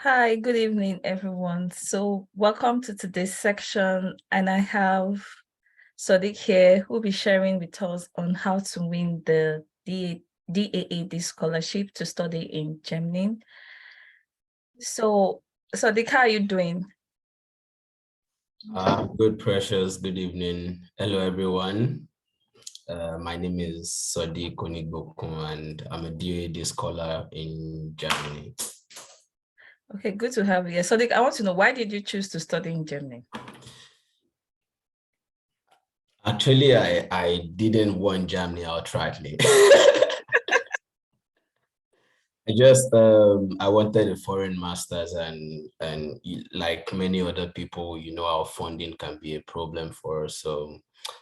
Hi, good evening, everyone. So, welcome to today's section, and I have Sadiq here who will be sharing with us on how to win the DAAD scholarship to study in Germany. So, Sadiq, how are you doing? Good, Precious. Good evening. Hello, everyone. My name is Sadiq Onigbokun, and I'm a DAAD scholar in Germany. Okay, good to have you here. Sadiq, I want to know, why did you choose to study in Germany? Actually, I didn't want Germany outrightly. I wanted a foreign master's, and like many other people, our funding can be a problem for us. So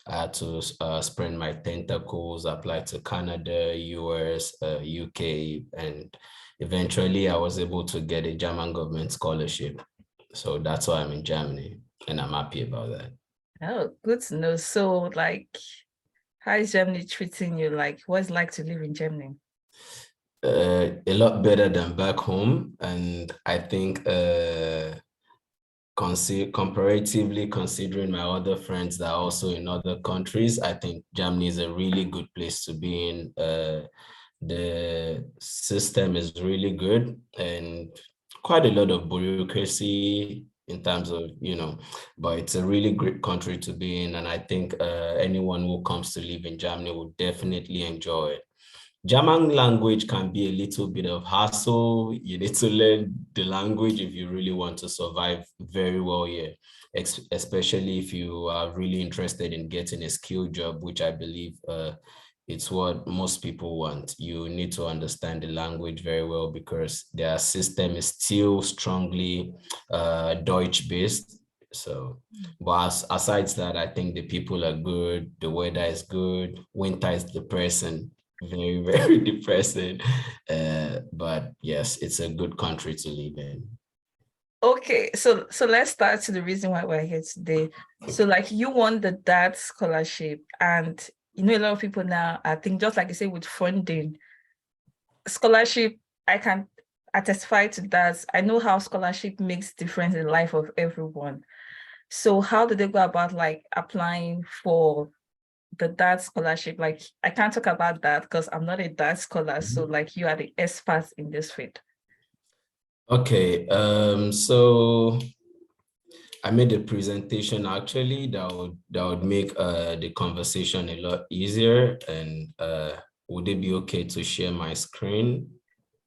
I had to spread my tentacles, apply to Canada, US, UK, and eventually I was able to get a German government scholarship. So that's why I'm in Germany, and I'm happy about that. Oh, good to know. So, how is Germany treating you? What's it like to live in Germany? A lot better than back home, and I think comparatively considering my other friends that are also in other countries, I think Germany is a really good place to be in. The system is really good and quite a lot of bureaucracy in terms of, but it's a really great country to be in. And I think anyone who comes to live in Germany will definitely enjoy it. German language can be a little bit of hassle. You need to learn the language if you really want to survive very well here, especially if you are really interested in getting a skilled job, which I believe it's what most people want. You need to understand the language very well because their system is still strongly Deutsch based. So, but aside that, I think the people are good, the weather is good, winter is depressing, very, very depressing. But yes, it's a good country to live in. Okay, so let's start to the reason why we're here today. So you won the DAAD scholarship, and a lot of people now, I think just like you say with funding, scholarship, I can testify to that. I know how scholarship makes difference in the life of everyone. So how did they go about applying for the DAAD scholarship? I can't talk about that because I'm not a DAAD scholar. So you are the experts in this field. Okay, so I made a presentation actually that would make the conversation a lot easier. And would it be okay to share my screen?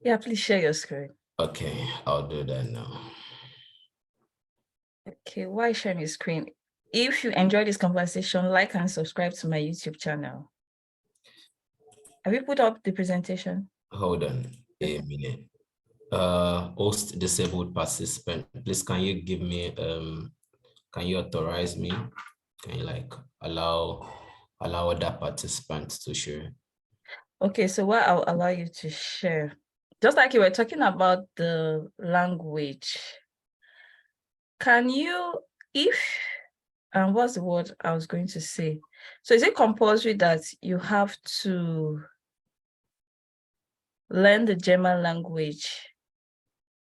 Yeah, please share your screen. Okay, I'll do that now. Okay, why share your screen? If you enjoyed this conversation, like and subscribe to my YouTube channel. Have you put up the presentation? Hold on a minute. Host disabled participant, please can you authorize me? Can you allow other participants to share? Okay, so what I'll allow you to share, just like you were talking about the language, can you, what's the word I was going to say? So is it compulsory that you have to learn the German language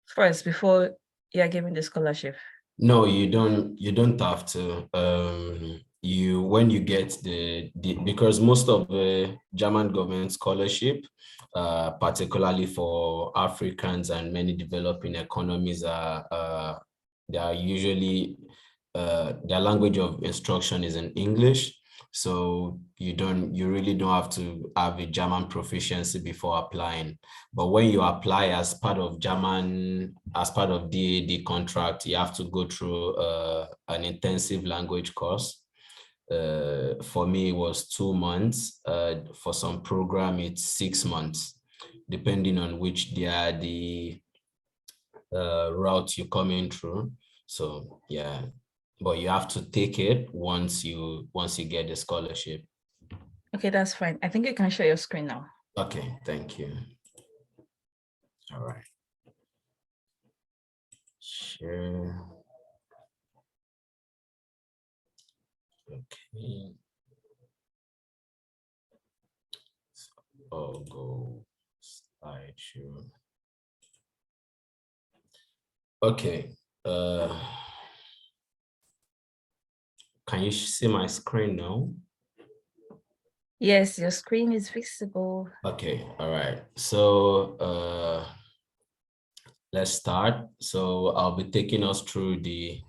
first before you're given the scholarship? No, you don't have to. When you get because most of the German government scholarship, particularly for Africans and many developing economies, they are usually their language of instruction is in English. So you really don't have to have a German proficiency before applying. But when you apply as part of DAD contract, you have to go through an intensive language course. For me, it was 2 months. For some program, it's 6 months, depending on which DAD route you're coming through. So yeah, but you have to take it once you get the scholarship. Okay, that's fine. I think you can share your screen now. Okay, thank you. All right. Share. Okay. So I'll go slideshow. Okay. Can you see my screen now? Yes, your screen is visible. Okay, all right. So let's start. So I'll be taking us through the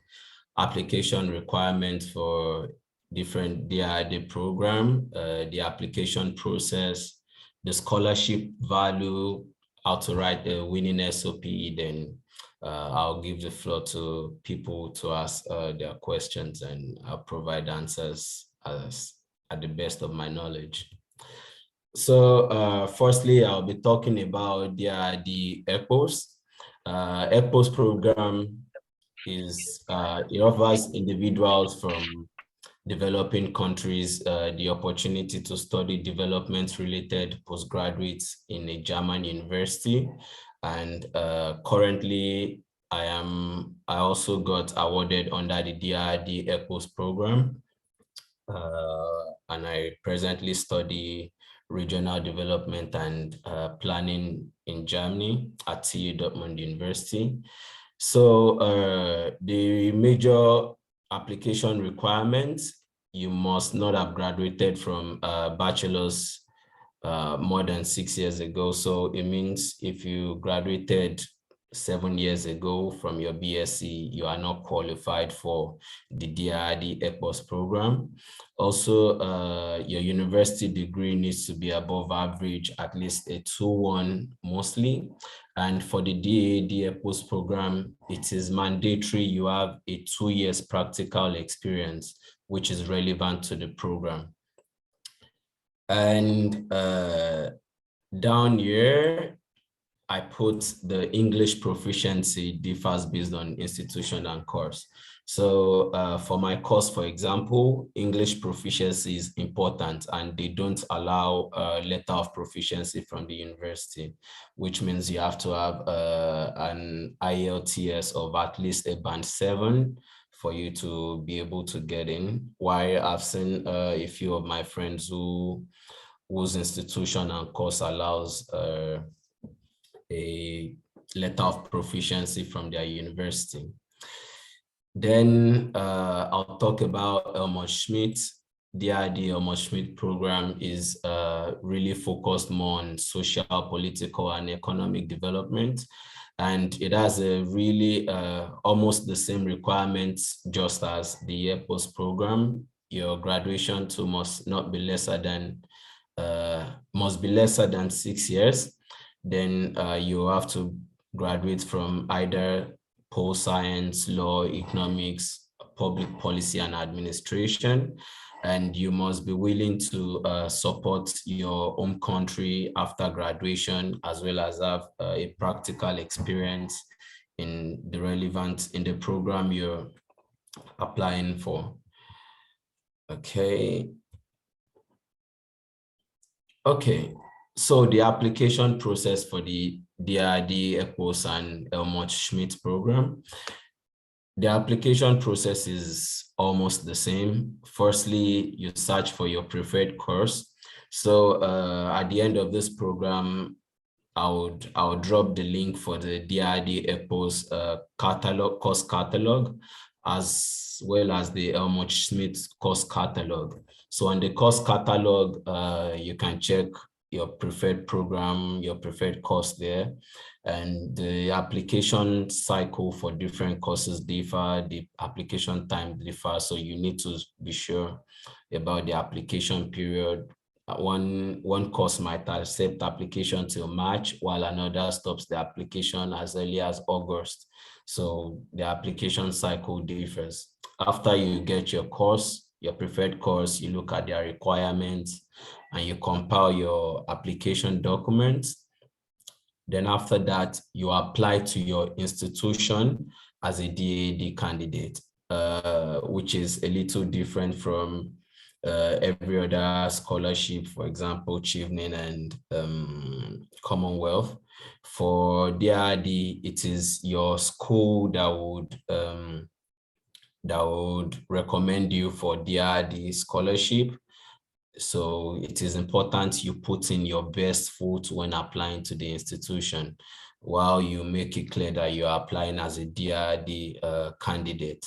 application requirements for different DAAD program, the application process, the scholarship value, how to write a winning S.O.P. Then I'll give the floor to people to ask their questions, and I'll provide answers at the best of my knowledge. So firstly, I'll be talking about the EPOS. EPOS program is it offers individuals from developing countries the opportunity to study development-related postgraduates in a German university. And currently, I also got awarded under the DAAD EPOS program. And I presently study regional development and planning in Germany at TU Dortmund University. So the major application requirements, you must not have graduated from a bachelor's more than 6 years ago. So it means if you graduated 7 years ago from your BSc, you are not qualified for the DAAD EPOS program. Also, your university degree needs to be above average, at least a 2-1 mostly. And for the DAAD EPOS program, it is mandatory you have a 2 years practical experience, which is relevant to the program. And down here, I put the English proficiency differs based on institution and course. So for my course, for example, English proficiency is important, and they don't allow a letter of proficiency from the university, which means you have to have an IELTS of at least a band 7 for you to be able to get in. While I've seen a few of my friends whose institution and course allows a letter of proficiency from their university. Then I'll talk about Helmut Schmidt. The Helmut Schmidt program is really focused more on social, political, and economic development. And it has a really almost the same requirements just as the EPOS program. Your graduation too must be lesser than 6 years. Then you have to graduate from either pol science, law, economics, public policy, and administration. And you must be willing to support your home country after graduation, as well as have a practical experience in the program you're applying for. Okay. Okay, so the application process for the DAAD, EPOS, and Helmut Schmidt program. The application process is almost the same. Firstly, you search for your preferred course. So at the end of this program, I'll drop the link for the DAAD EPOS course catalog, as well as the Helmut Schmidt course catalog. So on the course catalog, you can check your preferred program, your preferred course there. And the application cycle for different courses differ, the application time differ. So you need to be sure about the application period. One course might accept application till March, while another stops the application as early as August. So the application cycle differs. After you get your course, your preferred course, you look at their requirements and you compile your application documents. Then after that, you apply to your institution as a DAAD candidate, which is a little different from every other scholarship, for example, Chevening and Commonwealth. For DAAD, it is your school that would recommend you for DAAD scholarship. So it is important you put in your best foot when applying to the institution. while you make it clear that you're applying as a DAAD candidate.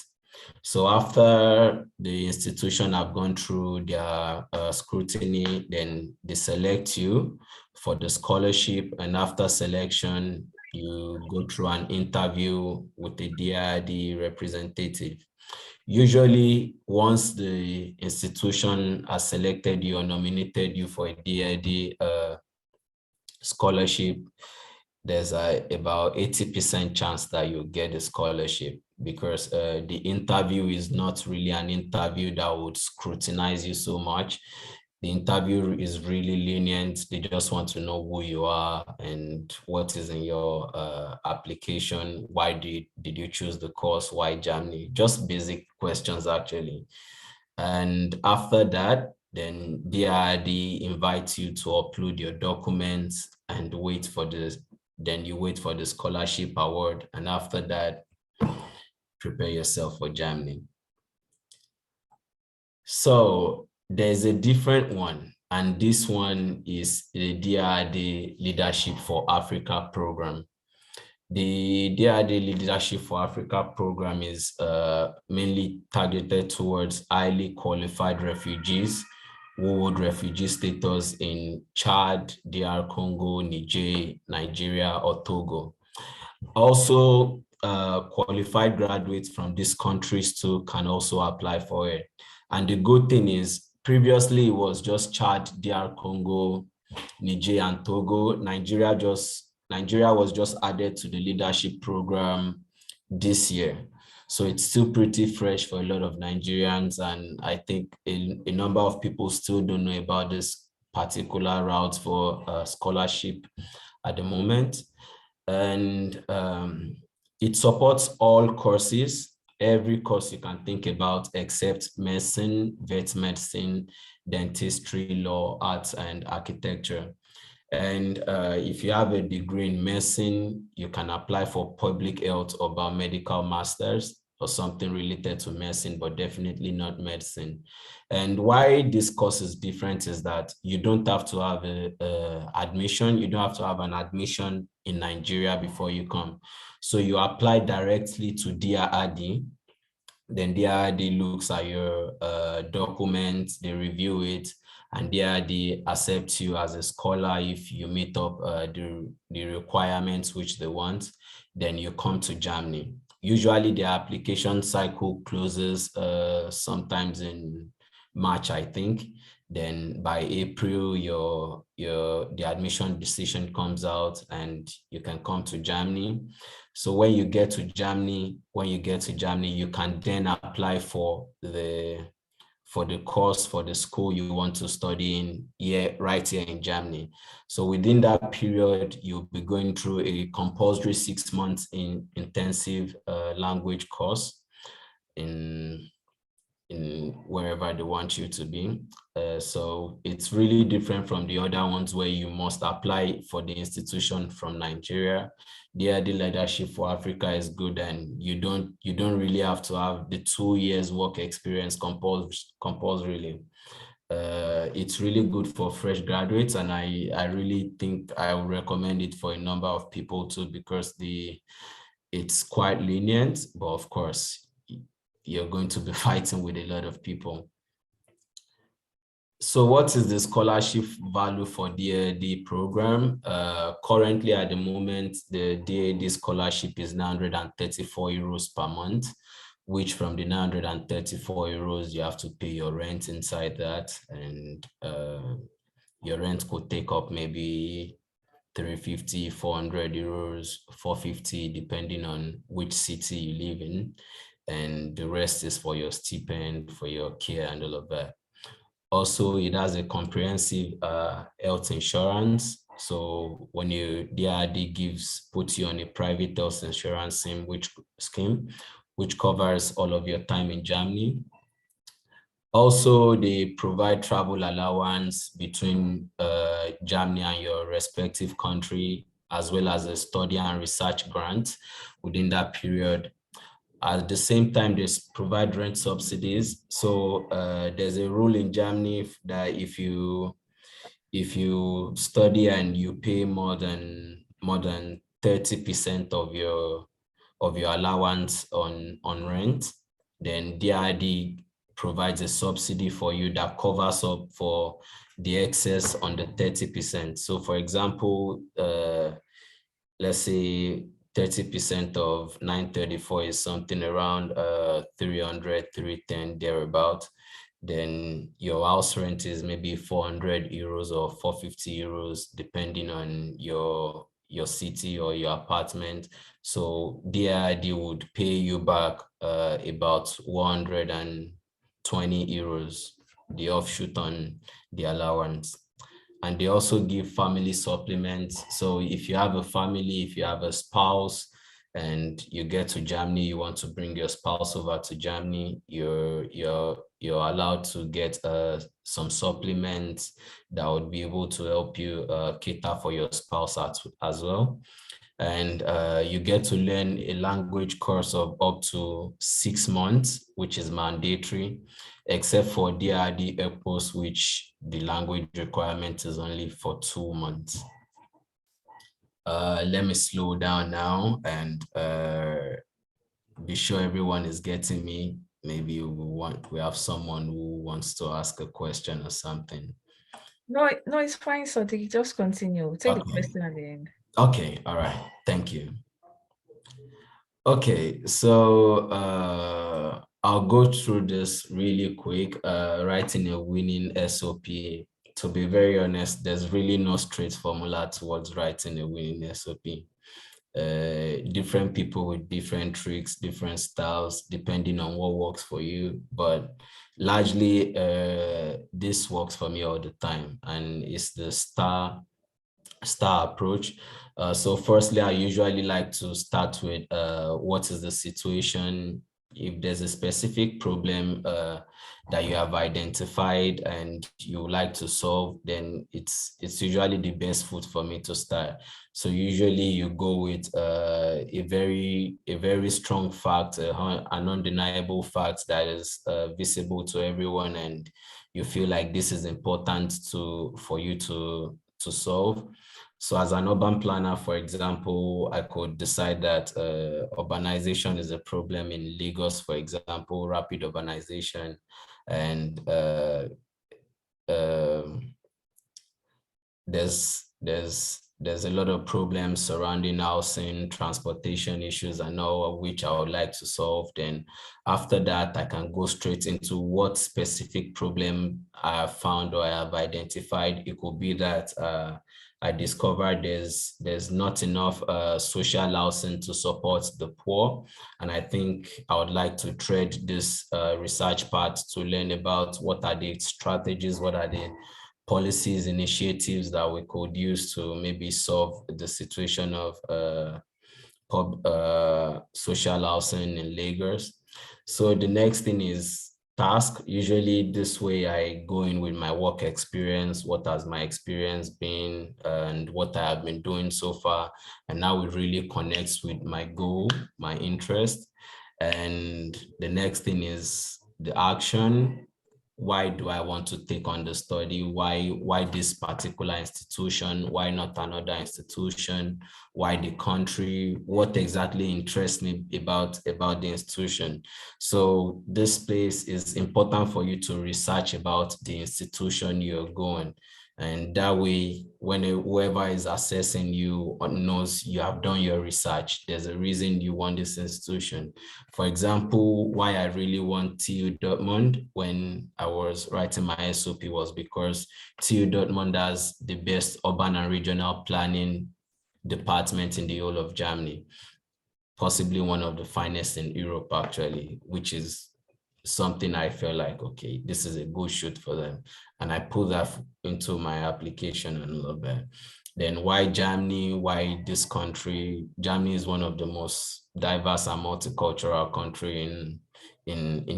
So after the institution have gone through their scrutiny, then they select you for the scholarship. And after selection, you go through an interview with a DAAD representative. Usually, once the institution has selected you or nominated you for a DAAD scholarship, there's about 80% chance that you get a scholarship, because the interview is not really an interview that would scrutinize you so much. The interview is really lenient. They just want to know who you are and what is in your application. Why did you choose the course? Why Germany? Just basic questions, actually. And after that, then DRD invites you to upload your documents and wait for this. Then you wait for the scholarship award. And after that, prepare yourself for Germany. So there's a different one. And this one is the DRD Leadership for Africa program. The DAAD Leadership for Africa program is mainly targeted towards highly qualified refugees who hold refugee status in Chad, DR Congo, Niger, Nigeria, or Togo. Also, qualified graduates from these countries too can also apply for it. And the good thing is, previously it was just Chad, DR Congo, Niger, and Togo. Nigeria was just added to the leadership program this year. So it's still pretty fresh for a lot of Nigerians. And I think a number of people still don't know about this particular route for scholarship at the moment. And it supports all courses, every course you can think about except medicine, vet medicine, dentistry, law, arts, and architecture. And if you have a degree in medicine, you can apply for public health or biomedical masters or something related to medicine, but definitely not medicine. And why this course is different is that you don't have to have admission. You don't have to have an admission in Nigeria before you come. So you apply directly to DRD. Then DRD looks at your documents, they review it, and DRD accepts you as a scholar if you meet up the requirements which they want. Then you come to Germany. Usually the application cycle closes sometimes in March, I think. Then by April, the admission decision comes out and you can come to Germany. So when you get to Germany, you can then apply for the course, for the school you want to study in right here in Germany. So within that period, you'll be going through a compulsory 6 months in intensive language course in wherever they want you to be. So it's really different from the other ones where you must apply for the institution from Nigeria. The Leadership for Africa is good, and you don't really have to have the 2 years work experience compulsorily. It's really good for fresh graduates, and I really think I would recommend it for a number of people too, because it's quite lenient, but of course you're going to be fighting with a lot of people. So what is the scholarship value for DAAD program? Currently at the moment, the DAAD scholarship is 934 euros per month, which from the 934 euros, you have to pay your rent inside that. And your rent could take up maybe 350, 400 euros, 450, depending on which city you live in. And the rest is for your stipend, for your care and all of that. Also, it has a comprehensive health insurance. So when DRD puts you on a private health insurance scheme, which covers all of your time in Germany. Also, they provide travel allowance between Germany and your respective country, as well as a study and research grant within that period. At the same time, they provide rent subsidies. So there's a rule in Germany that if you study and you pay more than 30% of your allowance on rent, then DAAD provides a subsidy for you that covers up for the excess on the 30%. So for example, let's say 30% of 934 is something around 300, 310, thereabout. Then your house rent is maybe 400 euros or 450 euros, depending on your city or your apartment. So DAAD would pay you back about 120 euros, the offshoot on the allowance. And they also give family supplements. So if you have a family, if you have a spouse and you get to Germany, you want to bring your spouse over to Germany, you're allowed to get some supplements that would be able to help you cater for your spouse as well. And you get to learn a language course of up to 6 months, which is mandatory, except for DAAD airports, which the language requirement is only for 2 months. Let me slow down now and be sure everyone is getting me. Maybe we have someone who wants to ask a question or something. No, it's fine, Sadiq. Just continue. Take the Okay. question at the end. Okay, all right. Thank you. Okay, so I'll go through this really quick. Writing a winning S.O.P. To be very honest, there's really no straight formula towards writing a winning S.O.P. Different people with different tricks, different styles, depending on what works for you. But largely, this works for me all the time, and it's the star approach. So firstly, I usually like to start with what is the situation. If there's a specific problem that you have identified and you would like to solve, then it's usually the best foot for me to start. So usually you go with a very strong fact, an undeniable fact that is visible to everyone, and you feel like this is important for you to solve. So as an urban planner, for example, I could decide that urbanization is a problem in Lagos, for example, rapid urbanization, and there's a lot of problems surrounding housing, transportation issues, and all of which I would like to solve. Then after that, I can go straight into what specific problem I have found or I have identified. It could be that I discovered there's not enough social housing to support the poor. And I think I would like to tread this research part to learn about what are the strategies, what are the policies, initiatives that we could use to maybe solve the situation of social housing in Lagos. So the next thing is task. Usually this way I go in with my work experience, what has my experience been and what I have been doing so far. And now it really connects with my goal, my interest. And the next thing is the action. Why do I want to take on the study? Why this particular institution? Why not another institution? Why the country? What exactly interests me about the institution? So this place is important for you to research about the institution you're going. And that way, when whoever is assessing you knows you have done your research, there's a reason you want this institution. For example, why I really want TU Dortmund when I was writing my S.O.P was because TU Dortmund has the best urban and regional planning department in the whole of Germany, possibly one of the finest in Europe, actually, which is something I felt like, okay, this is a good shoot for them. And I put that into my application and all of that. Then why Germany? Why this country? Germany is one of the most diverse and multicultural country in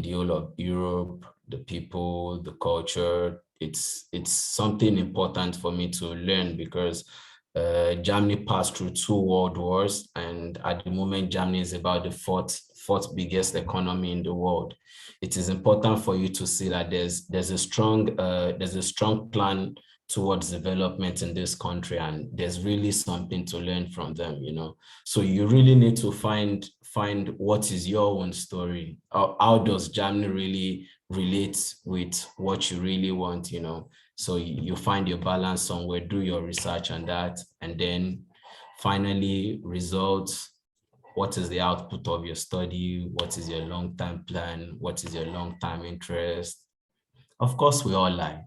the whole of Europe. The people, the culture, it's something important for me to learn because Germany passed through 2 world wars, and at the moment, Germany is about the fourth biggest economy in the world. It is important for you to see that there's a strong plan towards development in this country, and there's really something to learn from them, you know. So you really need to find what is your own story. How does Germany really relate with what you really want, you know? So you find your balance somewhere, do your research on that, and then finally results. What is the output of your study? What is your long-term plan? What is your long-term interest? Of course, we all lie.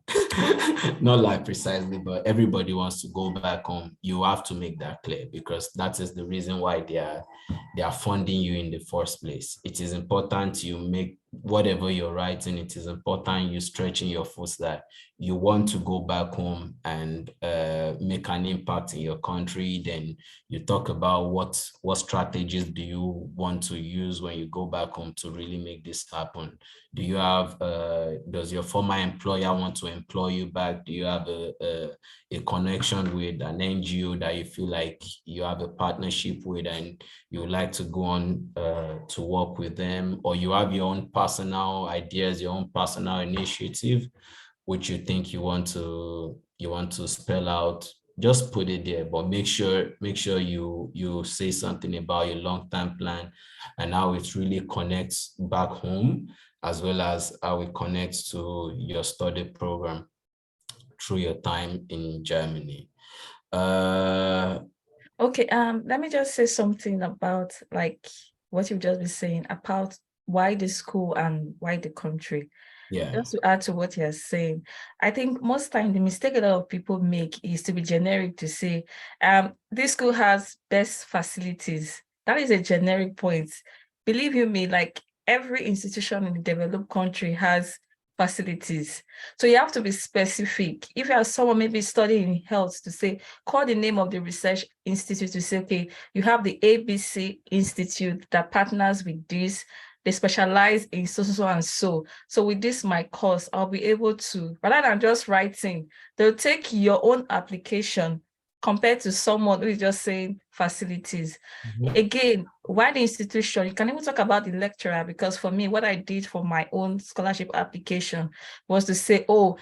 Not lie precisely, but everybody wants to go back home. You have to make that clear, because that is the reason why they are funding you in the first place. It is important you make whatever you're writing. It is important you stretching your foot that you want to go back home and make an impact in your country. Then you talk about what strategies do you want to use when you go back home to really make this happen. Do you have does your former employer want to employ you back? Do you have a connection with an NGO that you feel like you have a partnership with and you would like to go on to work with them? Or you have your own personal ideas, your own personal initiative, which you think you want to spell out? Just put it there, but make sure you say something about your long-term plan and how it really connects back home, as well as how it connects to your study program through your time in Germany. Okay, let me just say something about like what you've just been saying about why the school and why the country. Yeah. Just to add to what you're saying, I think most time the mistake a lot of people make is to be generic to say, this school has best facilities. That is a generic point. Believe you me, like every institution in the developed country has facilities. So you have to be specific. If you are someone maybe studying health, to say, call the name of the research institute to say, okay, you have the ABC Institute that partners with this. They specialize in so and so. So with this, my course, I'll be able to, rather than just writing, they'll take your own application compared to someone who is just saying facilities. Mhm. Again, why the institution? You can even talk about the lecturer, because for me, what I did for my own scholarship application was to say, oh,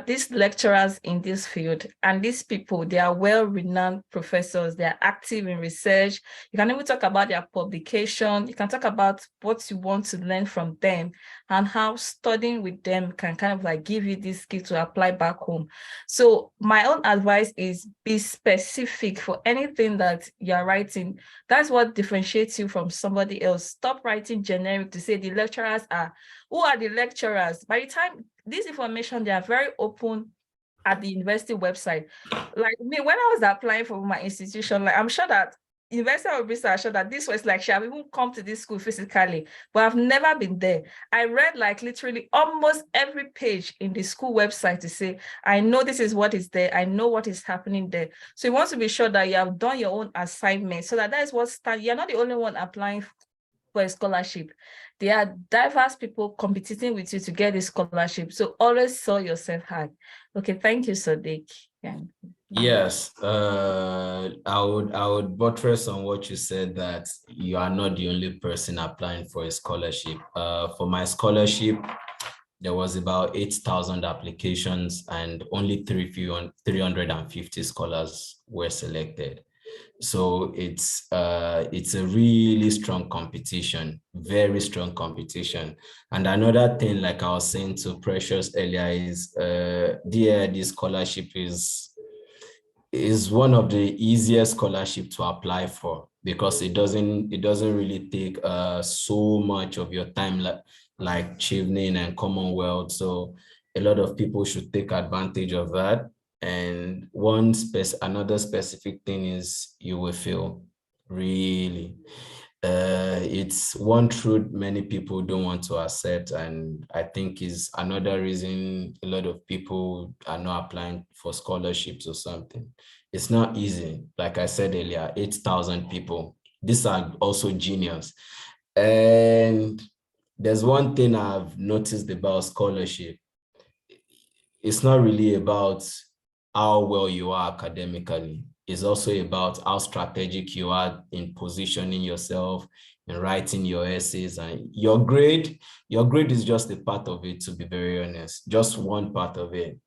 these lecturers in this field, and these people, they are well-renowned professors, they are active in research. You can even talk about their publication. You can talk about what you want to learn from them and how studying with them can kind of like give you this skill to apply back home. So my own advice is be specific for anything that you're writing. That's what differentiates you from somebody else. Stop writing generic to say the lecturers are, who are the lecturers? By the time this information, they are very open at the university website. Like me, when I was applying for my institution, like I'm sure that University of Bristol, I'm sure that this was like, shall we even come to this school physically? But I've never been there. I read like literally almost every page in the school website to say, I know this is what is there. I know what is happening there. So you want to be sure that you have done your own assignment so that is what you're not the only one applying for a scholarship. There are diverse people competing with you to get a scholarship. So always sell yourself hard. Okay, thank you, Sadiq. Yeah. Yes, I would buttress on what you said, that you are not the only person applying for a scholarship. For my scholarship, there was about 8,000 applications and only 350 scholars were selected. So it's a really strong competition, very strong competition. And another thing, like I was saying to Precious earlier, is DAAD scholarship is one of the easiest scholarship to apply for, because it doesn't really take so much of your time, like Chevening and Commonwealth. So a lot of people should take advantage of that. And another specific thing is you will feel really. It's one truth many people don't want to accept, and I think is another reason a lot of people are not applying for scholarships or something. It's not easy. Like I said earlier, 8,000 people. These are also genius. And there's one thing I've noticed about scholarship. It's not really about how well you are academically. It's also about how strategic you are in positioning yourself and writing your essays. And your grade is just a part of it, to be very honest, just one part of it.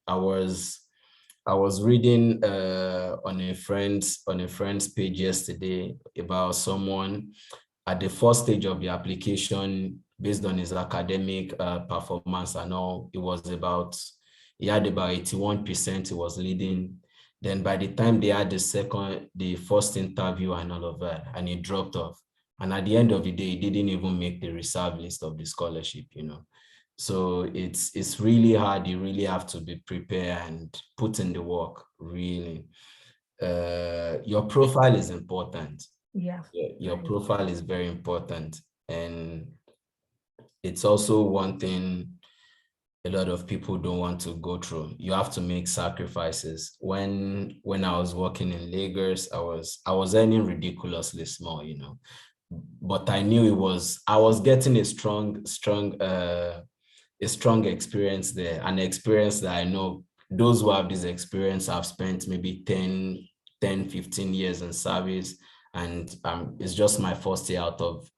I was reading on a friend's page yesterday about someone at the first stage of the application, based on his academic performance and all. He had about 81%. He was leading. Then by the time they had the first interview and all of that, and he dropped off. And at the end of the day, he didn't even make the reserve list of the scholarship, you know. So it's really hard. You really have to be prepared and put in the work, really. Your profile is important. Yeah. Your profile is very important. And it's also one thing a lot of people don't want to go through. You have to make sacrifices. When I was working in Lagos, I was earning ridiculously small, you know. But I knew I was getting a strong experience there, an experience that I know those who have this experience have spent maybe 10, 15 years in service. And it's just my first year out of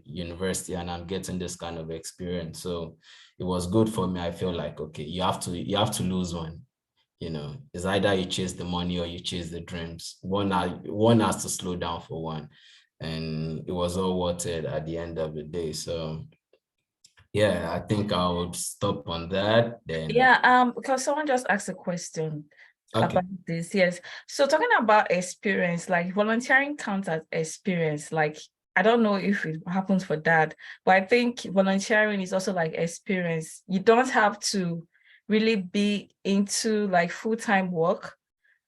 university, and I'm getting this kind of experience. So it was good for me. I feel like, okay, you have to lose one. You know, it's either you chase the money or you chase the dreams. One has to slow down for one, and it was all worth it at the end of the day. So yeah, I think I would stop on that. Then Yeah, because someone just asked a question okay. about this. Yes. So talking about experience, like volunteering counts as experience. Like, I don't know if it happens for that, but I think volunteering is also like experience. You don't have to really be into like full-time work.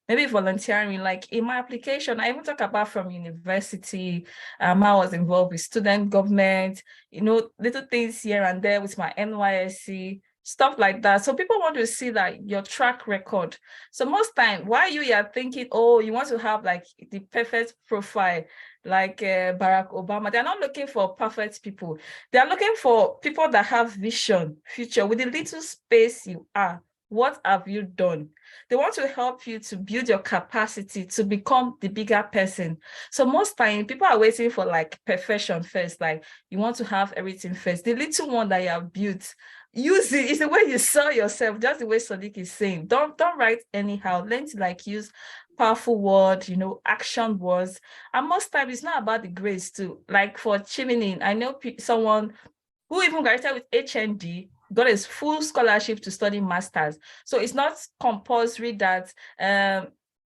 Maybe volunteering, like in my application, I even talk about from university. I was involved with student government, little things here and there with my NYSC, stuff like that. So people want to see that your track record. So most time, why you are thinking, oh, you want to have like the perfect profile, like Barack Obama. They're not looking for perfect people. They're looking for people that have vision, future. With the little space you are, what have you done? They want to help you to build your capacity to become the bigger person. So most time people are waiting for like perfection first. Like you want to have everything first. The little one that you have built, use it. It's the way you sell yourself. Just the way Sadiq is saying. Don't write anyhow. Learn to like use powerful words, action words. And most times it's not about the grades too. Like for chiming in, I know someone who even graduated with HND, got his full scholarship to study masters. So it's not compulsory that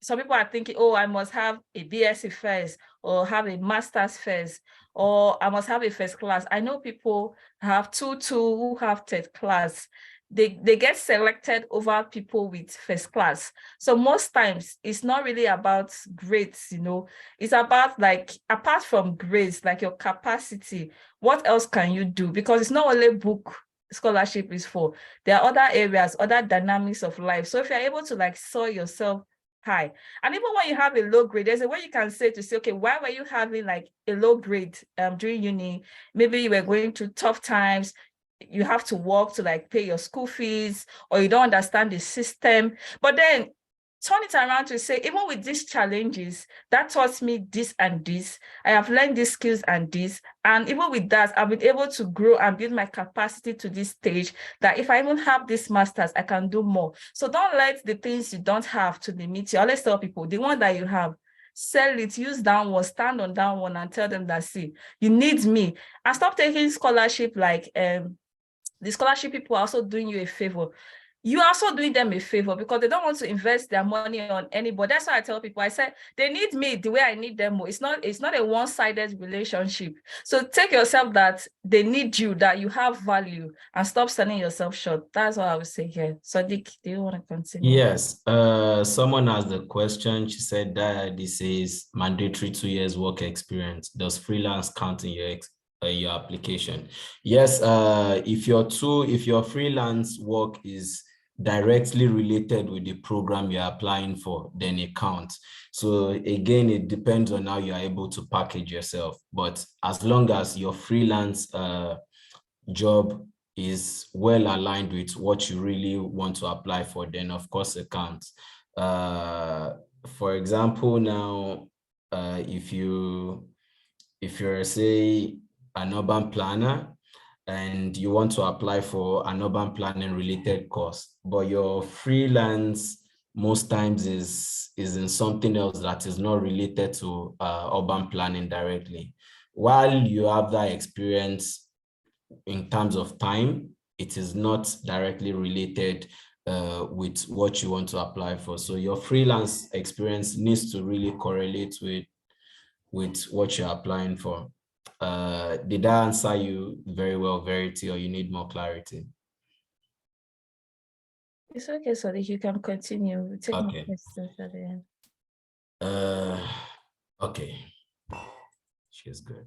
some people are thinking, oh, I must have a BSc first or have a master's first, or I must have a first class. I know people have two who have third class. They get selected over people with first class. So most times it's not really about grades, it's about like, apart from grades, like your capacity, what else can you do? Because it's not only book scholarship is for. There are other areas, other dynamics of life. So if you're able to like sell yourself high, and even when you have a low grade, there's a way you can say, okay, why were you having like a low grade during uni? Maybe you were going through tough times. You have to work to like pay your school fees, or you don't understand the system. But then turn it around to say, even with these challenges, that taught me this and this. I have learned these skills and this. And even with that, I've been able to grow and build my capacity to this stage that if I even have this master's, I can do more. So don't let the things you don't have to limit you. I always tell people, the one that you have, sell it, use that one, stand on that one, and tell them that, see, you need me. And stop taking scholarship like the scholarship people are also doing you a favor. You are also doing them a favor because they don't want to invest their money on anybody. That's why I tell people, I said, they need me the way I need them more. It's not a one-sided relationship. So take yourself that they need you, that you have value, and stop selling yourself short. That's what I would say here. Sadiq, do you want to continue? Yes, someone asked the question. She said that this is mandatory 2 years work experience. Does freelance count in your application? Yes, if your freelance work is directly related with the program you're applying for, then it counts. So again, it depends on how you're able to package yourself. But as long as your freelance job is well aligned with what you really want to apply for, then of course it counts. For example, now, if you're, say, an urban planner and you want to apply for an urban planning related course, but your freelance most times is in something else that is not related to urban planning directly. While you have that experience in terms of time, it is not directly related with what you want to apply for. So your freelance experience needs to really correlate with what you're applying for. Did I answer you very well, Verity, or you need more clarity? It's okay, so that you can continue. We'll take more Okay. questions at the end. Okay. She's good.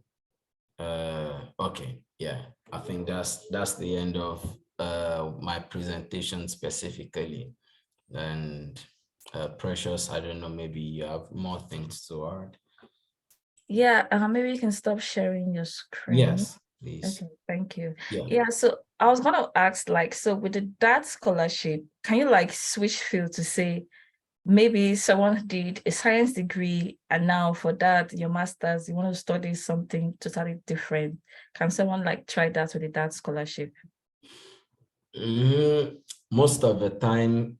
Okay, yeah. I think that's the end of my presentation specifically. And Precious, I don't know, maybe you have more things to add. Yeah, maybe you can stop sharing your screen. Yes, please. Okay, thank you. Yeah. Yeah, so I was gonna ask, like, so with the DAAD scholarship, can you like switch field to say maybe someone did a science degree and now for that, your master's, you want to study something totally different. Can someone like try that with the DAAD scholarship? Most of the time,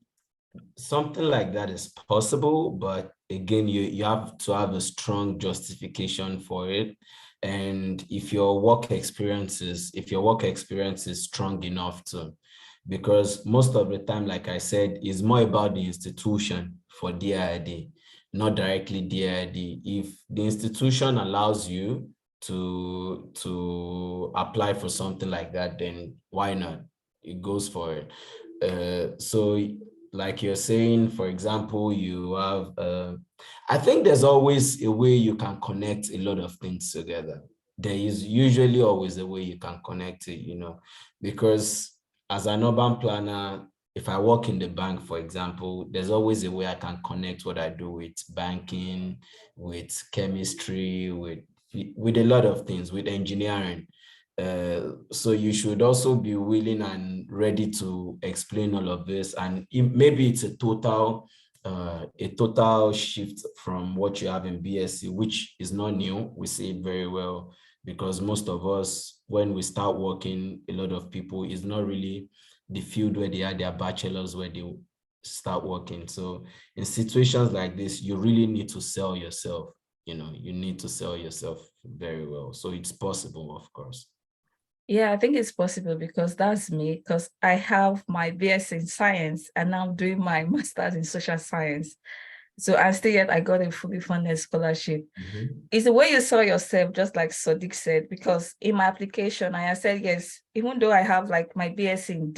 something like that is possible, but again, you have to have a strong justification for it. And if your work experience is strong enough to, because most of the time, like I said, is more about the institution for DAAD, not directly DAAD. If the institution allows you to apply for something like that, then why not? It goes for it. So like you're saying, for example, you have, I think there's always a way you can connect a lot of things together. There is usually always a way you can connect it, because as an urban planner, if I work in the bank, for example, there's always a way I can connect what I do with banking, with chemistry, with a lot of things, with engineering. So you should also be willing and ready to explain all of this. And maybe it's a total shift from what you have in BSc, which is not new. We see it very well because most of us, when we start working, a lot of people, is not really the field where they had their bachelors, where they start working. So in situations like this, you really need to sell yourself. You need to sell yourself very well. So it's possible, of course. Yeah, I think it's possible because that's me, because I have my BS in science and now I'm doing my master's in social science. So and still yet I got a fully funded scholarship. It's the way you saw yourself, just like Sadiq said, because in my application, I said, yes, even though I have like my BS in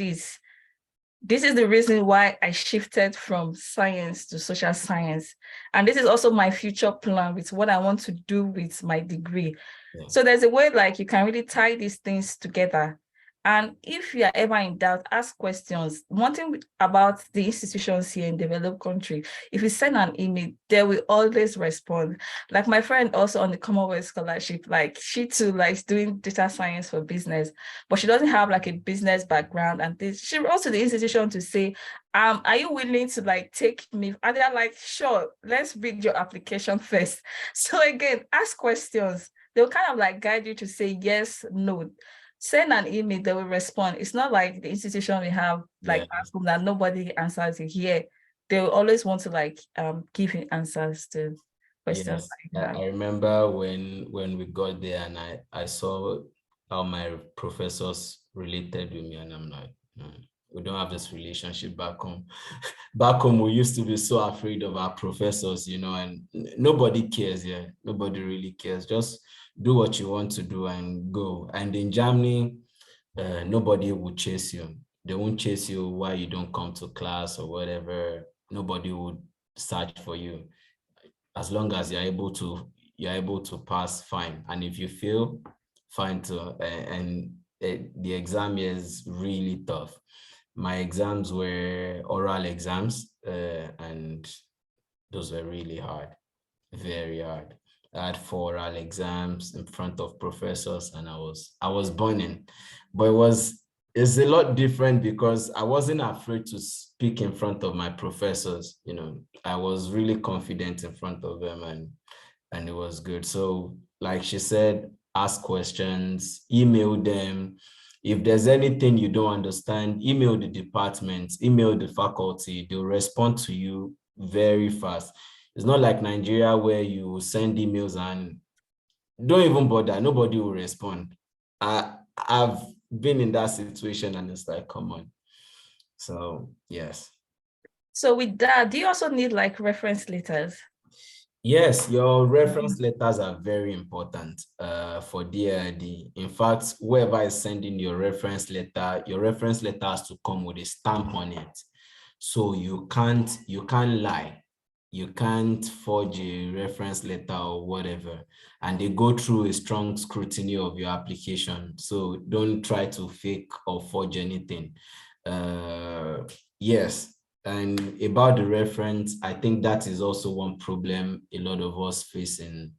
this is the reason why I shifted from science to social science. And this is also my future plan with what I want to do with my degree. Yeah. So there's a way like you can really tie these things together. And if you are ever in doubt, ask questions. One thing about the institutions here in developed country, if you send an email, they will always respond. Like my friend also on the Commonwealth Scholarship, like she too likes doing data science for business, but she doesn't have like a business background. And this, she wrote to the institution to say, are you willing to like take me? And they're like, sure, let's read your application first. So again, ask questions. They'll kind of like guide you to say yes, no. Send an email, they will respond. It's not like the institution we have like that nobody answers it here. They will always want to like give you answers to questions Yes, like that. I remember when we got there and I saw how my professors related with me, and I'm like, we don't have this relationship back home. Back home, we used to be so afraid of our professors, and nobody cares here. Nobody really cares. Just do what you want to do and go. And in Germany, nobody will chase you. They won't chase you why you don't come to class or whatever. Nobody would search for you. As long as you're able to pass, fine. And if you fail, fine too. And the exam is really tough. My exams were oral exams, and those were really hard, very hard. I had 4 oral exams in front of professors, and I was burning. But it's a lot different because I wasn't afraid to speak in front of my professors. I was really confident in front of them, and it was good. So like she said, ask questions, email them. If there's anything you don't understand, email the department, email the faculty, they'll respond to you very fast. It's not like Nigeria where you send emails and don't even bother, nobody will respond. I've been in that situation and it's like, come on. So yes. So with that, do you also need like reference letters? Yes, your reference letters are very important for DAAD. In fact, whoever is sending your reference letter has to come with a stamp on it. So you can't lie. You can't forge a reference letter or whatever. And they go through a strong scrutiny of your application. So don't try to fake or forge anything. Yes. And about the reference, I think that is also one problem a lot of us face in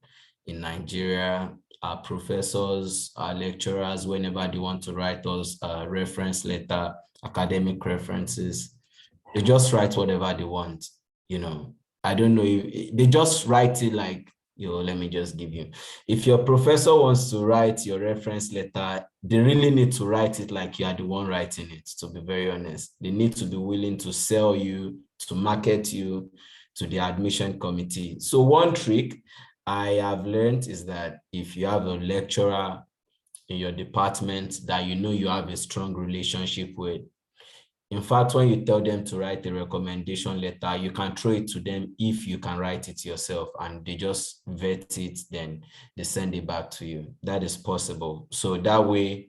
Nigeria. Our professors, our lecturers, whenever they want to write us a reference letter, academic references, they just write whatever they want. You know, I don't know if they just write it like, let me just give you. If your professor wants to write your reference letter, they really need to write it like you are the one writing it, to be very honest. They need to be willing to sell you, to market you to the admission committee. So one trick I have learned is that if you have a lecturer in your department that you have a strong relationship with, in fact, when you tell them to write a recommendation letter, you can throw it to them if you can write it yourself and they just vet it, then they send it back to you. That is possible. So that way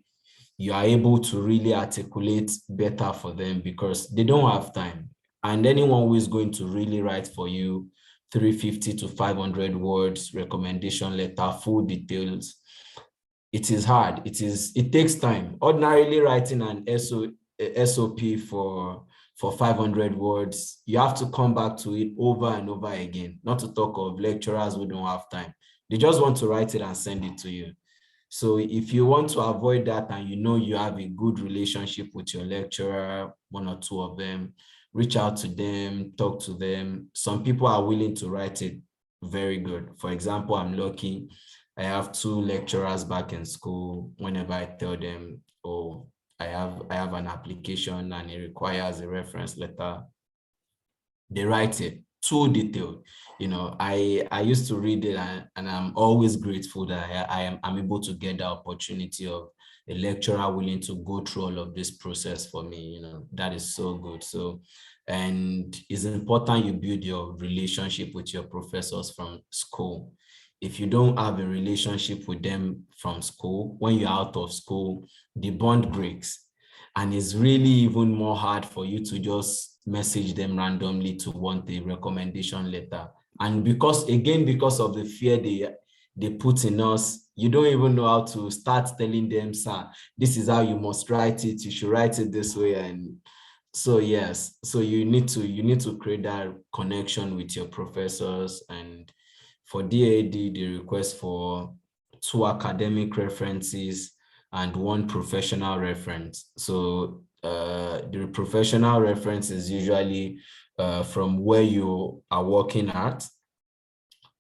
you are able to really articulate better for them because they don't have time. And anyone who is going to really write for you 350 to 500 words, recommendation letter, full details, it is hard. It takes time. Ordinarily writing an S.O.P for 500 words, you have to come back to it over and over again, not to talk of lecturers who don't have time. They just want to write it and send it to you. So if you want to avoid that and you have a good relationship with your lecturer, one or two of them, reach out to them, talk to them. Some people are willing to write it very good. For example, I'm lucky. I have two lecturers back in school. Whenever I tell them, oh, I have an application and it requires a reference letter, they write it too detailed. I used to read it and I'm always grateful that I'm able to get the opportunity of a lecturer willing to go through all of this process for me. That is so good. So, and it's important you build your relationship with your professors from school. If you don't have a relationship with them from school, when you're out of school, the bond breaks. And it's really even more hard for you to just message them randomly to want a recommendation letter. And because of the fear they put in us, you don't even know how to start telling them, sir, this is how you must write it. You should write it this way. And so, yes, so you need to create that connection with your professors. And for DAD, the request for 2 academic references and 1 professional reference. So the professional reference is usually from where you are working at.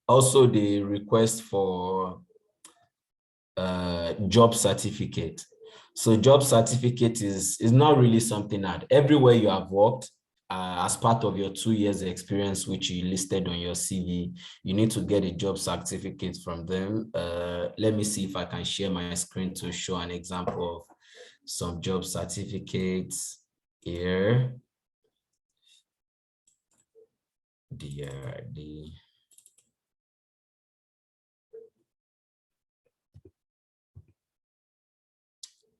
Also, the request for job certificate. So job certificate is not really something that everywhere you have worked, as part of your 2 years experience, which you listed on your CV, you need to get a job certificate from them. Let me see if I can share my screen to show an example of some job certificates here.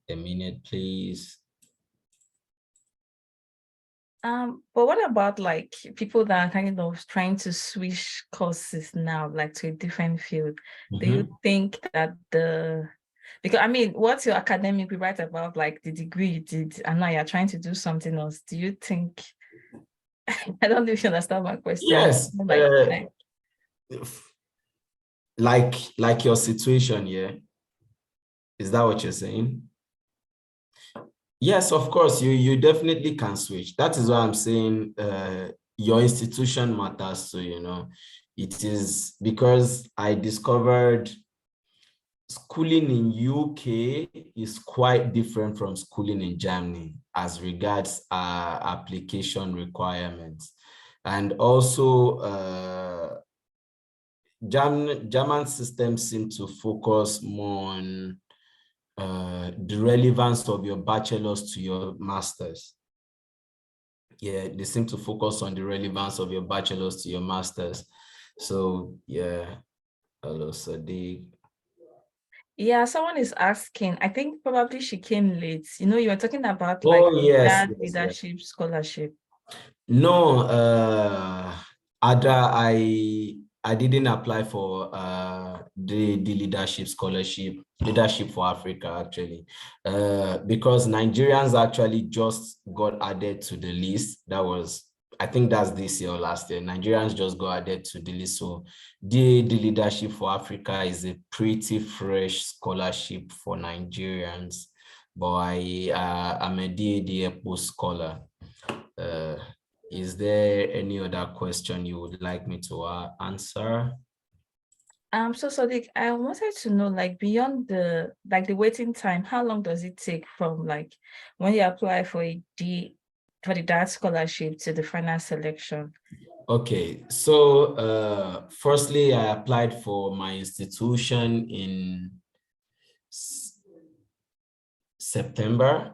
A minute, please. But what about like people that are kind of trying to switch courses now, like to a different field? Do you think that because I mean, what's your academic? We write about like the degree you did, and now you're trying to do something else. Do you think? I don't know if you understand my question. Yes. Like your situation, yeah. Is that what you're saying? Yes, of course, you definitely can switch. That is why I'm saying your institution matters. So, it is because I discovered schooling in UK is quite different from schooling in Germany as regards application requirements. And also, German systems seem to focus more on the relevance of your bachelor's to your master's. Yeah, they seem to focus on the relevance of your bachelor's to your master's. So yeah, hello, Sadiq. Yeah, someone is asking. I think probably she came late. You know, you were talking about like Oh yes, that yes, yes. leadership scholarship. No, Ada, I didn't apply for the leadership scholarship, leadership for Africa actually, because Nigerians actually just got added to the list. That was, I think that's this year or last year. Nigerians just got added to the list. So the leadership for Africa is a pretty fresh scholarship for Nigerians. But I'm a DAAD post scholar. Is there any other question you would like me to answer? So Sadiq, I wanted to know, like, beyond the waiting time, how long does it take from like when you apply for the DAAD scholarship to the final selection? Okay, so firstly, I applied for my institution in September.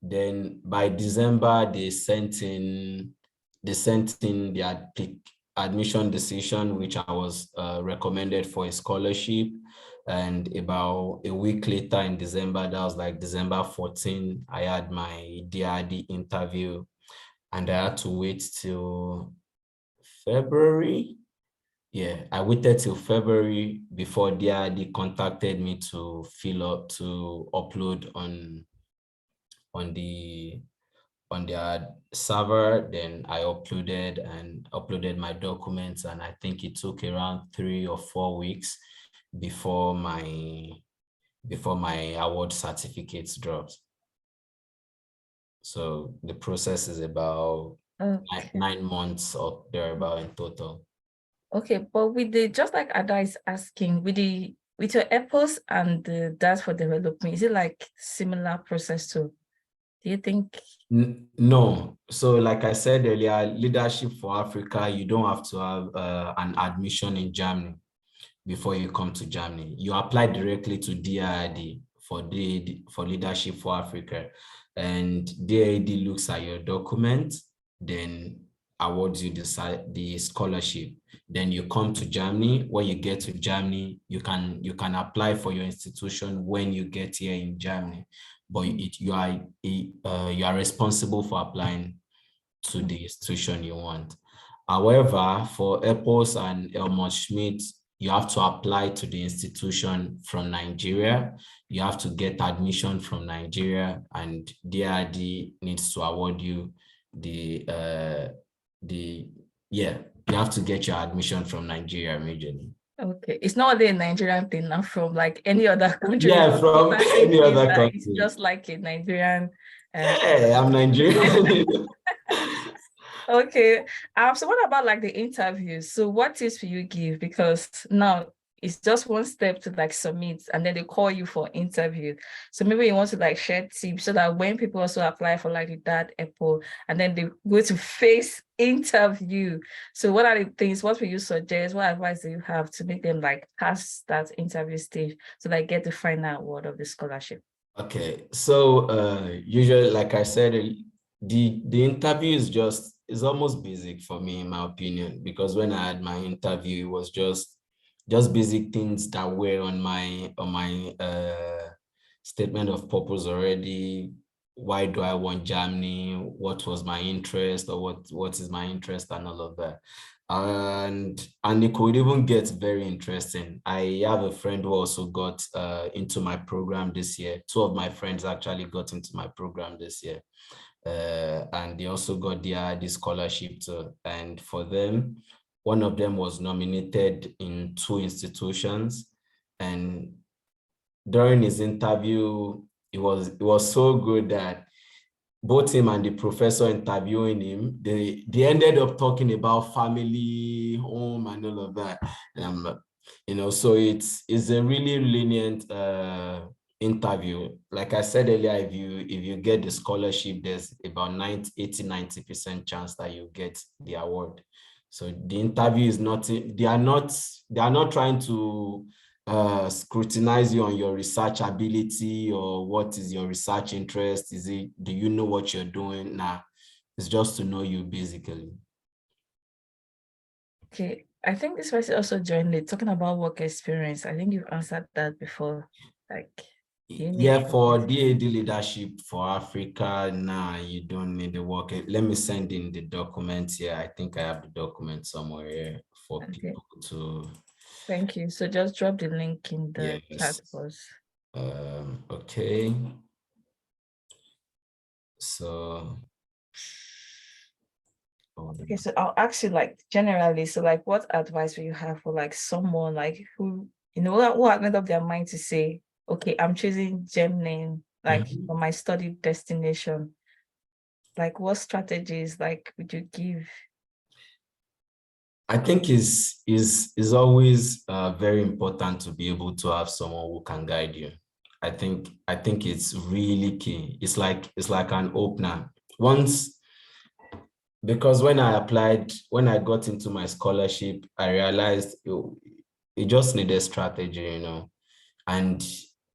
Then by December, they sent in the admission decision, which I was recommended for a scholarship. And about a week later in December, that was like December 14, I had my DAAD interview, and I had to wait till February. Yeah, I waited till February before DAAD contacted me to upload on their server. Then I uploaded my documents, and I think it took around 3 or 4 weeks before my award certificates dropped. So the process is about Okay. 9 months or thereabout in total. Okay, but with the, just like Ada is asking, with your EPOS and the DAAD for development, is it like similar process too? Do you think? No. So like I said earlier, leadership for Africa, you don't have to have an admission in Germany before you come to Germany. You apply directly to DAAD for leadership for Africa, and DAAD looks at your document, then awards you the scholarship. Then you come to Germany. When you get to Germany, you can apply for your institution when you get here in Germany, but you are responsible for applying to the institution you want. However, for EPOS and Elmont Schmidt, you have to apply to the institution from Nigeria. You have to get admission from Nigeria, and DAAD needs to award you you have to get your admission from Nigeria immediately. Okay, it's not only a Nigerian thing now, from like any other country. Yeah, from any other country. It's just like a Nigerian. Yeah, I'm Nigerian. Okay. So what about like the interviews? So what tips will you give? Because now it's just one step to like submit, and then they call you for interview. So maybe you want to like share tips so that when people also apply for like the DAAD EPO, and then they go to face interview. So what are the things? What will you suggest? What advice do you have to make them like pass that interview stage so like get the final award of the scholarship? Okay, so usually, like I said, the interview is almost basic for me, in my opinion, because when I had my interview, it was just basic things that were on my statement of purpose already. Why do I want Germany? What was my interest, or what is my interest, and all of that. And it could even get very interesting. I have a friend who also got into my program this year. Two of my friends actually got into my program this year, and they also got the scholarship too. And for them, one of them was nominated in 2 institutions, and during his interview, it was so good that both him and the professor interviewing him, they ended up talking about family, home, and all of that. So it's a really lenient interview. Like I said earlier, if you get the scholarship, there's about 90% chance that you get the award. So the interview is not, they are not trying to scrutinize you on your research ability or what is your research interest. Do you know what you're doing? Nah, it's just to know you basically. Okay, I think this person also joined it talking about work experience. I think you've answered that before. Like, do you need Yeah, work for experience? DAAD leadership for Africa, nah, you don't need the work. Let me send in the documents here. I think I have the document somewhere here for Okay, people to, thank you. So just drop the link in the chat yes. box. Okay. So, hold Okay, on. so I'll ask you like generally, so like what advice will you have for like someone like who, who had made up their mind to say, okay, I'm choosing Gemini like Mhm. for my study destination. Like what strategies like would you give? I think is always very important to be able to have someone who can guide you. I think it's really key. It's like an opener. Once Because when I got into my scholarship, I realized it just needed strategy. And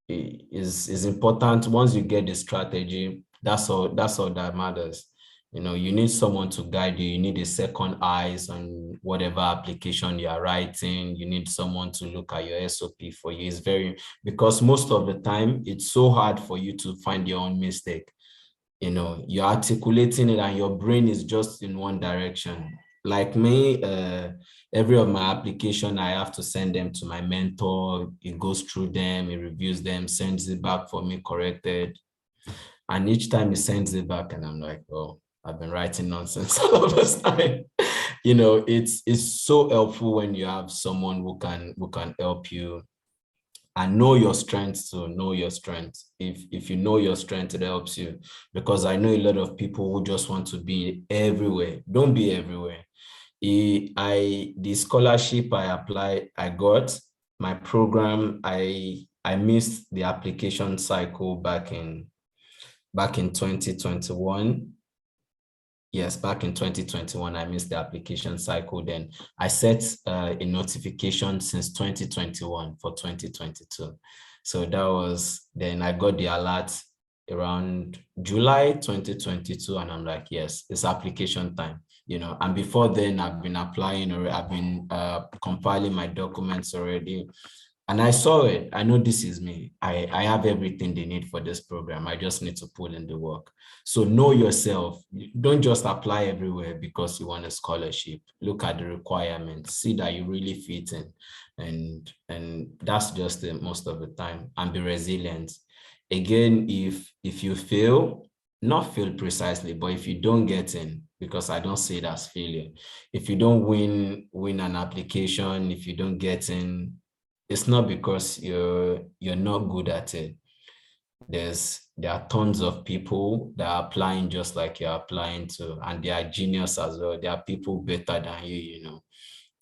it is important. Once you get the strategy, that's all that matters. You need someone to guide you. You need a second eyes on whatever application you are writing. You need someone to look at your S.O.P for you. Because most of the time it's so hard for you to find your own mistake. You're articulating it and your brain is just in one direction. Like me, every of my application, I have to send them to my mentor. He goes through them, he reviews them, sends it back for me corrected. And each time he sends it back and I'm like, oh, I've been writing nonsense all of this time. It's so helpful when you have someone who can help you and know your strengths. To know your strengths, if you know your strength, it helps you. Because I know a lot of people who just want to be everywhere. Don't be everywhere. The scholarship I applied, I got my program. I missed the application cycle back in 2021. Yes, back in 2021, I missed the application cycle. Then I set a notification since 2021 for 2022. So then I got the alert around July 2022, and I'm like, yes, it's application time. And before then, I've been applying, or I've been compiling my documents already. And I saw it. I know this is me. I have everything they need for this program. I just need to put in the work. So know yourself. Don't just apply everywhere because you want a scholarship. Look at the requirements. See that you really fit in. And that's just it most of the time. And be resilient. Again, if you fail, not fail precisely, but if you don't get in, because I don't see it as failure. If you don't win an application, if you don't get in, it's not because you're not good at it. There are tons of people that are applying just like you're applying to, and they are genius as well. There are people better than you.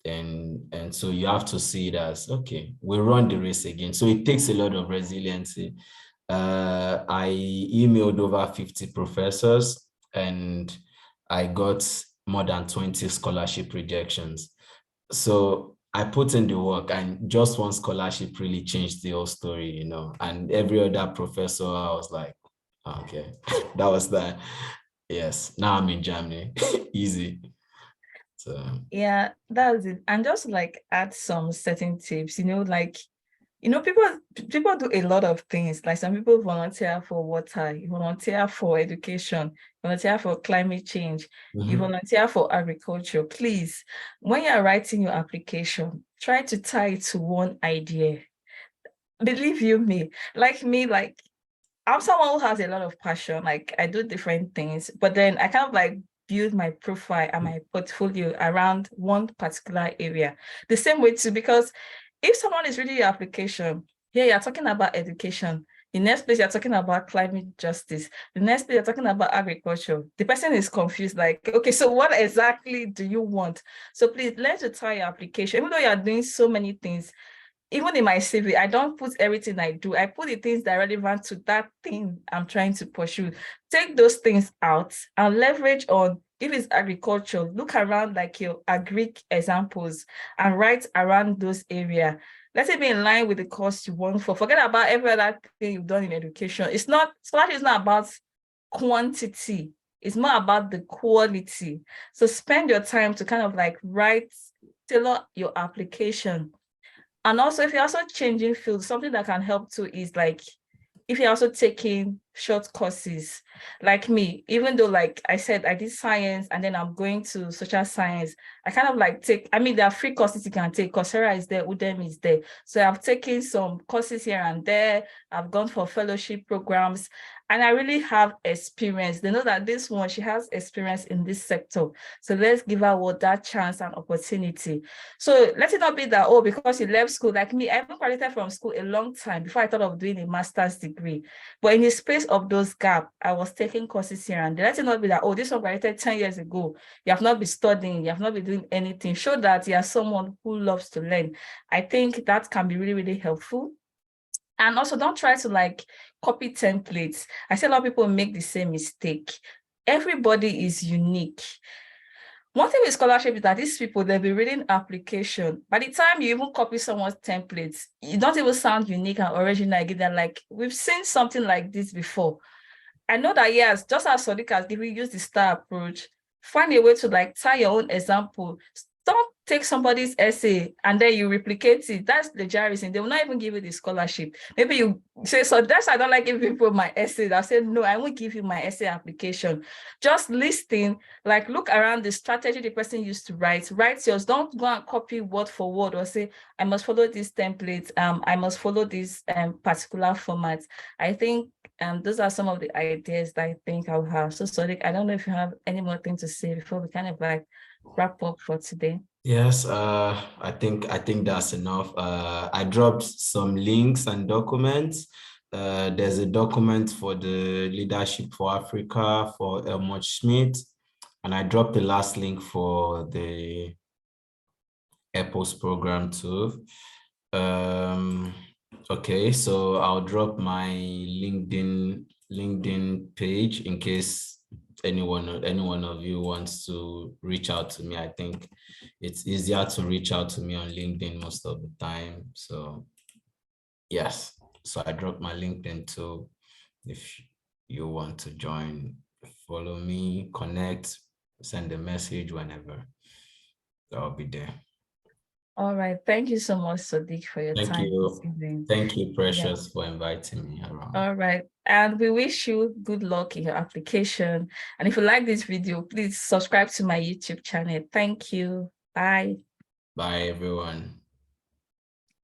And so you have to see it as, okay, we run the race again. So it takes a lot of resiliency. I emailed over 50 professors and I got more than 20 scholarship rejections. So I put in the work, and just one scholarship really changed the whole story. And every other professor, I was like, okay, that was that. Yes, now I'm in Germany. Easy. So Yeah, that's it. And just like add some certain tips, like people do a lot of things. Like some people volunteer for water, you volunteer for education, volunteer for climate change, you mhm. volunteer for agriculture. Please, when you're writing your application, try to tie it to one idea. Believe you me, like I'm someone who has a lot of passion. Like I do different things, but then I kind of like build my profile and my portfolio around one particular area. The same way too, because if someone is reading your application, here you're talking about education, The next place you're talking about climate justice. The next place you're talking about agriculture. The person is confused, like, okay, so what exactly do you want? So please learn to tie your application. Even though you're doing so many things, even in my CV, I don't put everything I do. I put the things that are relevant to that thing I'm trying to pursue. Take those things out and leverage on, if it's agriculture, look around like your agric examples and write around those areas. Let it be in line with the course you want for. Forget about every other thing you've done in education. Scholarship is not about quantity. It's more about the quality. So spend your time to kind of like tailor your application. And also, if you're also changing fields, something that can help too is like, if you're also taking short courses, like me, even though like I said, I did science and then I'm going to social science, I kind of like there are free courses you can take. Coursera is there, Udemy is there. So I've taken some courses here and there. I've gone for fellowship programs and I really have experience. They know that this one, she has experience in this sector. So let's give her that chance and opportunity. So let it not be that, oh, because you left school, like me, I haven't graduated from school a long time before I thought of doing a master's degree. But in the space of those gaps, I was taking courses here and there. Let it not be that, oh, this one graduated 10 years ago. You have not been studying, you have not been doing anything. Show that you are someone who loves to learn. I think that can be really, really helpful. And also don't try to like copy templates. I see a lot of people make the same mistake. Everybody is unique. One thing with scholarship is that these people, they'll be reading application. By the time you even copy someone's templates, you don't even sound unique and original again. They're like, we've seen something like this before. I know that, yes, just as Sadiq has given, use the STAR approach, find a way to like tie your own example. Don't take somebody's essay and then you replicate it. That's plagiarism. They will not even give you the scholarship. Maybe you say, so that's why I don't like giving people my essay. I said, no, I won't give you my essay application. Just listing, like look around the strategy the person used to write yours. Don't go and copy word for word or say, I must follow this template. I must follow this particular format. I think those are some of the ideas that I think I'll have. So Sadiq, I don't know if you have any more things to say before we kind of like wrap up for today. Yes, I think that's enough. I dropped some links and documents. There's a document for the Leadership for Africa for Elmot Schmidt, and I dropped the last link for the EPOS program too. Okay, so I'll drop my LinkedIn page in case any one of you wants to reach out to me. I think it's easier to reach out to me on LinkedIn most of the time. So yes, so I dropped my LinkedIn too. If you want to join, follow me, connect, send a message whenever. I'll be there. All right. Thank you so much, Sadiq, for your Thank time you. this evening. Thank you, Precious, for inviting me around. All right. And we wish you good luck in your application. And if you like this video, please subscribe to my YouTube channel. Thank you. Bye. Bye, everyone.